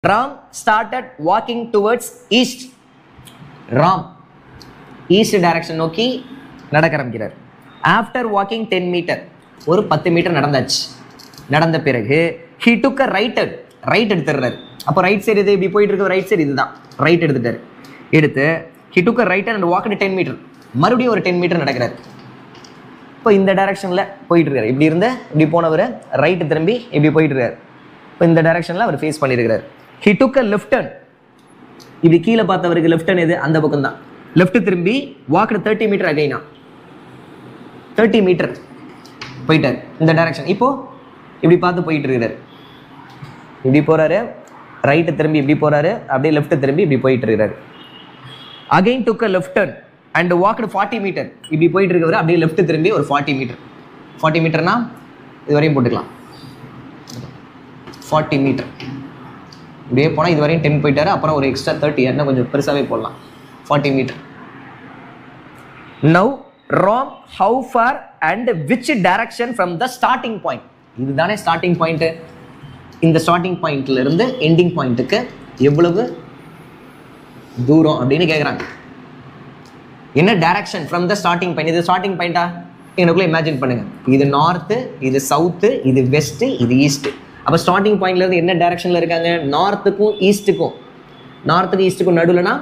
Ram started walking towards east. Ram east direction நோக்கி நடக்க ஆரம்பிக்கிறார். After walking 10 meter, ஒரு 10 மீட்டர் நடந்தாச்சு. நடந்த பிறகு he took a right எடுத்துறாரு. அப்போ ரைட் சைடு இது இப்படி போயிட்டு இருக்க ரைட் சைடு இதுதான். ரைட் எடுத்துட்டாரு. எடுத்து he took a right and walked 10 meter. மறுபடியும் ஒரு 10 மீட்டர் நடக்கிறார். இப்போ இந்த டைரக்ஷன்ல போயிட்டு இருக்காரு. இப்படி இருந்து இப்படி போனவர் ரைட் திரும்பி இப்படி போயிட்டு இருக்காரு. இப்போ இந்த டைரக்ஷன்ல அவர் ஃபேஸ் பண்ணியிருக்கிறார். He took a left turn. இப்படி கீழே பார்த்தவருக்கு லெஃப்ட் டர்ன் எது அந்த பக்கம் தான். லெஃப்ட் திரும்பி வாக்டு 30 மீட்டர் அகைனா 30 மீட்டர் போயிட்டார் இந்த டைரக்ஷன். இப்போ இப்படி பார்த்து போயிட்டு இருக்கிறாரு. இப்படி போறாரு, ரைட்டு திரும்பி இப்படி போறாரு, அப்படியே லெஃப்ட் திரும்பி இப்படி போயிட்டு இருக்கிறாரு. Again took a left turn and walked 40 metre. இப்படி போயிட்டு இருக்கவர் அப்படியே லெஃப்ட் திரும்பி ஒரு 40 மீட்டர். 40 மீட்டர்னா இது வரையும் போட்டுக்கலாம். 40 மீட்டர் இப்படியே போனால் இது வரையும் 10 போயிட்டாரு. அப்புறம் ஒரு எக்ஸ்ட்ரா 30 என்ன கொஞ்சம் பெருசாகவே போடலாம். 40 metre. Now roam how far and which direction from the starting point. இதுதானே ஸ்டார்டிங் பாயிண்ட். இந்த ஸ்டார்டிங் பாயிண்ட்ல இருந்து எண்டிங் பாயிண்ட்டுக்கு எவ்வளவு தூரம் அப்படின்னு கேட்குறாங்க. என்ன direction from the starting point. இது ஸ்டார்டிங் பாயிண்டா எனக்குள்ள இமேஜின் பண்ணுங்க. இது நார்த்து, இது சவுத்து, இது வெஸ்ட், இது ஈஸ்ட். அப்போ ஸ்டார்டிங் பாயிண்ட்ல இருந்து என்ன டைரக்ஷன்ல இருக்காங்க? நார்த்துக்கும் ஈஸ்ட்டுக்கும். நார்த்துக்கும் ஈஸ்ட்டுக்கும் நடுவுலனா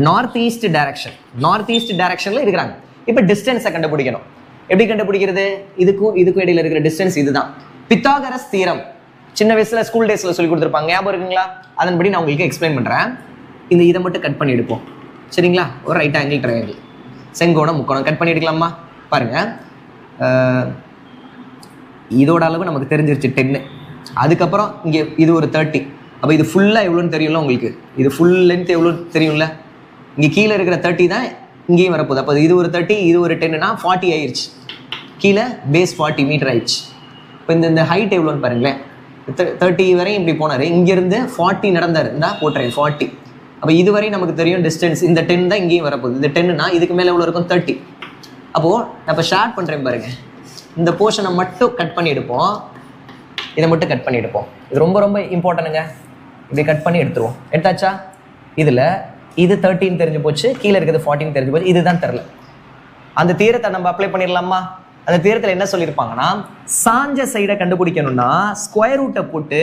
north east direction. North east டைரக்ஷன்ல இருக்கிறாங்க. இப்போ டிஸ்டன்ஸை கண்டுபிடிக்கணும். எப்படி கண்டுபிடிக்கிறது? இதுக்கும் இதுக்கும் இடையில இருக்கிற டிஸ்டன்ஸ் இதுதான். பித்தாகரஸ் தியரம் சின்ன வயசுல ஸ்கூல் டேஸ்ல சொல்லி கொடுத்துருப்பாங்க, ஞாபகம் இருக்குங்களா? அதன்படி நான் உங்களுக்கு எக்ஸ்பிளைன் பண்றேன். இதை மட்டும் கட் பண்ணி எடுப்போம், சரிங்களா? ஒரு ரைட் ஆங்கிள் ட்ரையாங்கிள், செங்கோணம் முக்கோணம் கட் பண்ணி எடுக்கலாமா? பாருங்க, இதோட அளவு நமக்கு தெரிஞ்சிருச்சு 10. அதுக்கப்புறம் இங்கே இது ஒரு 30. அப்போ இது ஃபுல்லாக எவ்வளோன்னு தெரியும்ல உங்களுக்கு? இது ஃபுல் லென்த் எவ்வளோ தெரியும்ல? இங்கே கீழே இருக்கிற 30 தான் இங்கேயும் வரப்போகுது. அப்போ இது ஒரு 30, இது ஒரு 10னா 40 ஆயிடுச்சு. கீழே பேஸ் 40 மீட்டர் ஆயிடுச்சு. இப்போ இந்த ஹைட் எவ்வளோன்னு பாருங்களேன். 30 வரையும் இப்படி போனார். இங்கேருந்து 40 நடந்தார். இருந்தால் போட்டுறேன் 40. அப்போ இதுவரை நமக்கு தெரியும் டிஸ்டன்ஸ். இந்த 10 தான் இங்கேயும் வரப்போகுது. இந்த 10னா இதுக்கு மேலே எவ்வளோ இருக்கும்? 30. அப்போது நான் இப்போ ஷேர் பண்ணுறேன் பாருங்க. இந்த போர்ஷனை மட்டும் கட் பண்ணி எடுப்போம். இதை மட்டும் கட் பண்ணி எடுப்போம். இது ரொம்ப ரொம்ப இம்பார்ட்டனுங்க. இப்படி கட் பண்ணி எடுத்துருவோம். எடுத்தாச்சா? இதில் இது 13 தெரிஞ்சு போச்சு, கீழே இருக்கிறது 14 தெரிஞ்சு போச்சு. இதுதான் தெரில. அந்த தீரத்தை நம்ம அப்ளை பண்ணிடலாமா? அந்த தீரத்தில் என்ன சொல்லியிருப்பாங்கன்னா, சாஞ்ச சைடை கண்டுபிடிக்கணும்னா ஸ்கொயர் ரூட்டை போட்டு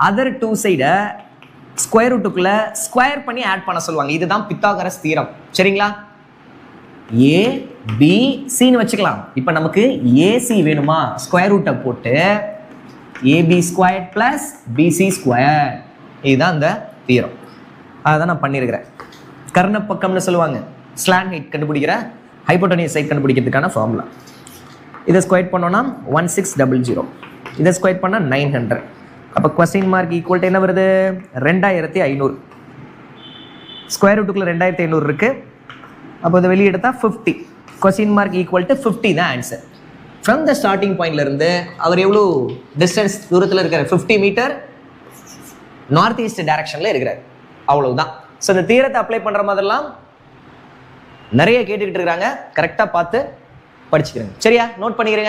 அதர் 2 சைடை ஸ்கொயர் ரூட்டுக்குள்ள ஸ்கொயர் பண்ணி ஆட் பண்ண சொல்லுவாங்க. இதுதான் பித்தாகரஸ் தீரம், சரிங்களா? ஏ பி சின்னு வச்சுக்கலாம். இப்போ நமக்கு ஏசி வேணுமா? ஸ்கொயர் ரூட்டை போட்டு AB square plus BC square. இதுதான் அந்த தீரம். அதான் நான் பண்ணியிருக்கிறேன். கர்ண பக்கம்னு சொல்லுவாங்க. ஸ்லாண்ட் ஹைட் கண்டுபிடிக்கிற ஹைப்போட்டனியஸ் சைட் கண்டுபிடிக்கிறதுக்கான ஃபார்முலா. இதை ஸ்கொயர் பண்ணோன்னா 1600. இதை ஸ்கொயர் பண்ணால் 900. அப்போ கொஸ்டின் மார்க் ஈக்குவல் டு என்ன வருது? 2500. ஸ்கொயர் ரூட்டுக்குள்ள 2500 இருக்கு. அப்போ இதை வெளியே எடுத்தால் 50. கொஸ்டின் மார்க் ஈக்குவல் டு 50 தான் ஆன்சர். ஃப்ரம் த ஸ்டார்டிங் பாயிண்ட்ல இருந்து அவர் எவ்வளோ டிஸ்டன்ஸ் தூரத்தில் இருக்கிறார்? 50 மீட்டர் நார்த் ஈஸ்ட் டைரக்ஷன்ல இருக்கிறார். அவ்வளவுதான். ஸோ இந்த தீரத்தை அப்ளை பண்ற மாதிரிலாம் நிறைய கேட்டுக்கிட்டு இருக்கிறாங்க. கரெக்டாக பார்த்து படிச்சுக்கிறேங்க, சரியா? நோட் பண்ணிக்கிறேங்க.